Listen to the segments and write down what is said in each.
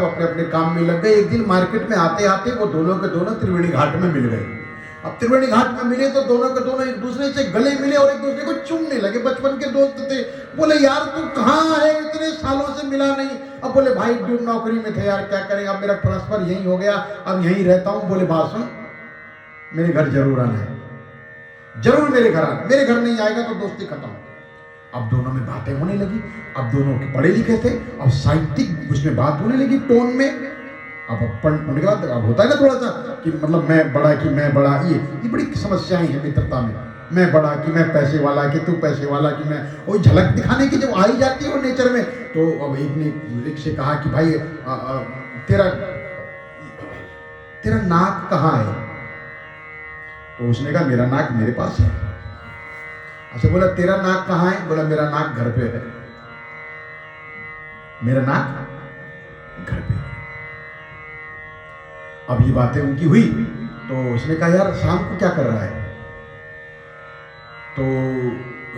अपने अपने काम में लग गए। एक दिन मार्केट में आते आते वो दोनों के दोनों त्रिवेणी घाट में मिल गए। अब त्रिवेणी घाट में मिले तो दोनों के दोनों एक दूसरे से गले मिले और एक दूसरे को चूमने लगे। बचपन के दोस्त थे। बोले यार तू कहाँ है, इतने सालों से मिला नहीं। अब बोले भाई नौकरी में थे यार, क्या करें, अब मेरा ट्रांसफर यहीं हो गया, अब यहीं रहता हूँ। बोले बात सुन, मेरे घर जरूर आना है, जरूर मेरे घर आना, मेरे घर नहीं आएगा तो दोस्ती खत्म। अब दोनों में बातें होने लगी। अब दोनों के पढ़े लिखे थे, अब साहित्यिक उसमें बात होने लगी टोन में। अब उनके बाद अब होता है ना थोड़ा सा कि मतलब मैं बड़ा, ये बड़ी समस्याएं हैं मित्रता में। मैं बड़ा कि मैं पैसे वाला, कि तू पैसे वाला, कि मैं, वो झलक दिखाने की जब आई जाती है वो नेचर में। तो अब एक ने एक से कहा कि भाई तेरा नाक कहाँ है? तो उसने कहा मेरा नाक मेरे पास है। अच्छा, बोला तेरा नाक कहाँ है? बोला मेरा नाक घर पे है। मेरा नाक घर पे है। अब ये बातें उनकी हुई तो उसने कहा यार शाम को क्या कर रहा है? तो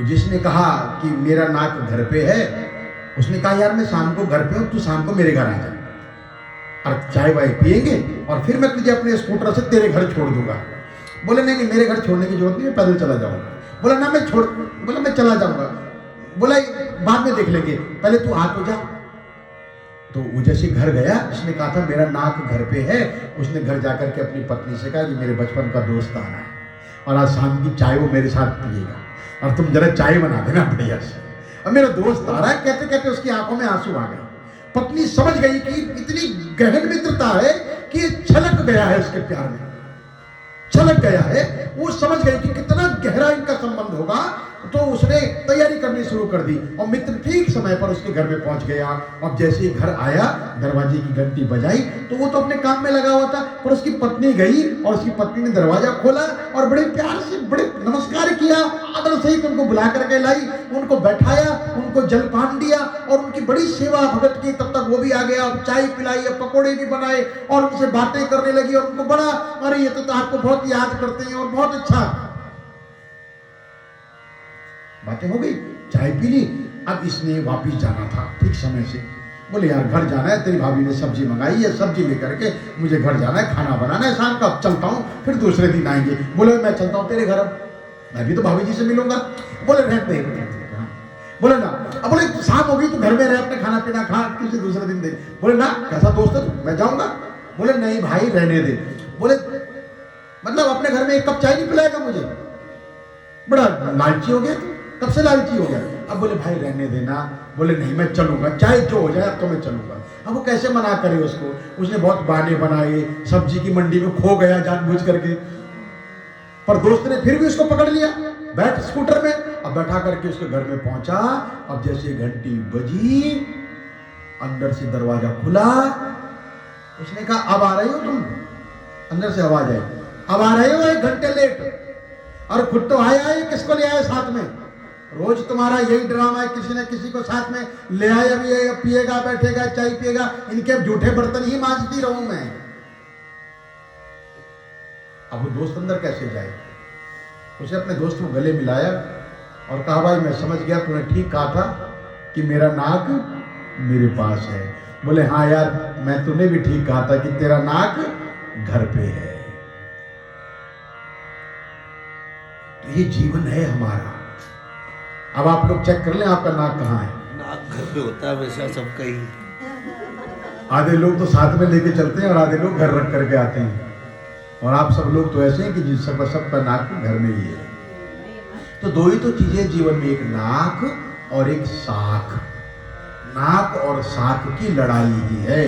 जिसने कहा कि मेरा नाक घर पे है, उसने कहा यार मैं शाम को घर पे हूं, तू शाम को मेरे घर आ जा और चाय वाय पिएंगे और फिर मैं तुझे अपने स्कूटर से तेरे घर छोड़ दूंगा। बोले नहीं, मेरे घर छोड़ने की जरूरत नहीं, मैं पैदल चला जाऊंगा। बोला ना बोला मैं चला जाऊंगा। बोला बाद में देख लेंगे, पहले तू आ तो जा। तो वो जैसे घर गया, उसने कहा था मेरा नाक घर पे है। उसने घर जाकर के अपनी पत्नी से कहा कि मेरे बचपन का दोस्त आ रहा है और आज शाम की चाय वो मेरे साथ पिएगा और तुम जरा चाय बना देना बढ़िया से। अब मेरा दोस्त आ रहा है, कहते कहते उसकी आंखों में आंसू आ गए। पत्नी समझ गई कि इतनी गहन मित्रता है कि छलक गया है, उसके प्यार में छलक गया है। वो समझ गई कि कितना गहरा इनका संबंध होगा। तो उसने तैयारी करनी शुरू कर दी और मित्र ठीक समय पर उसके घर में पहुंच गया। अब जैसे ही घर आया, दरवाजे की घंटी बजाई तो वो तो अपने काम में लगा हुआ था, पर उसकी पत्नी गई और उसकी पत्नी ने दरवाजा खोला और बड़े प्यार से बड़े नमस्कार किया, आदर सहित उनको बुला करके लाई, उनको बैठाया, उनको जलपान दिया और उनकी बड़ी सेवा भगत की। तब तक वो भी आ गया, चाय पिलाई, पकौड़े भी बनाए और उनसे बातें करने लगी और उनको बड़ा, अरे ये तो आपको बहुत याद करते हैं और बहुत अच्छा। बातें हो गई, चाय पी ली। अब इसने वापिस जाना था ठीक समय से। बोले यार घर जाना है, तेरी भाभी ने सब्जी मंगाई है, सब्जी लेकर के मुझे घर जाना है, खाना बनाना है शाम का, चलता हूँ, फिर दूसरे दिन आएंगे। बोले मैं चलता हूँ तेरे घर, मैं भी तो भाभी जी से मिलूंगा। बोले रहते हैं, बोले ना। अब बोले शाम हो गई तो घर में रह, अपने खाना पीना खा, किसी दूसरे दिन दे। बोले ना, कैसा दोस्त है, मैं जाऊंगा। बोले नहीं भाई रहने दे। बोले मतलब अपने घर में एक कप चाय नहीं पिलाएगा मुझे? बड़ा लालची हो गया, कब से लालची हो गया? अब बोले भाई रहने देना। बोले नहीं मैं चलूंगा, चाहे जो हो जाए अब तो मैं चलूंगा। अब वो कैसे मना करे उसको? उसने बहुत बहाने बनाए, सब्जी की मंडी में खो गया जानबूझ करके, पर दोस्त ने फिर भी उसको पकड़ लिया, बैठ स्कूटर में। अब बैठा करके उसके घर में पहुंचा। अब जैसे घंटी बजी, अंदर से दरवाजा खुला। उसने कहा अब आ रही हो तुम? अंदर से आवाज आई, अब आ रहे हो 1 घंटे लेट। और खुद तो आया है, किसको ले आए साथ में? रोज तुम्हारा यही ड्रामा है, किसी न किसी को साथ में ले आए, अभी ये पिएगा, बैठेगा, चाय पिएगा, इनके झूठे बर्तन ही मांजती रहूं मैं। अब वो दोस्त अंदर कैसे जाए? उसे अपने दोस्त को गले मिलाया और कहा भाई मैं समझ गया, तूने ठीक कहा था कि मेरा नाक मेरे पास है। बोले हाँ यार, मैं तूने भी ठीक कहा था कि तेरा नाक घर पे है। तो ये जीवन है हमारा। अब आप लोग चेक कर लें आपका नाक कहाँ है। नाक घर पे होता है वैसा सबका ही। आधे लोग तो साथ में लेके चलते हैं और आधे लोग घर रख करके आते हैं। और आप सब लोग तो ऐसे हैं कि जिस सबका नाक घर में ही है। तो दो ही तो चीजें जीवन में, एक नाक और एक साख। नाक और साख की लड़ाई ही है।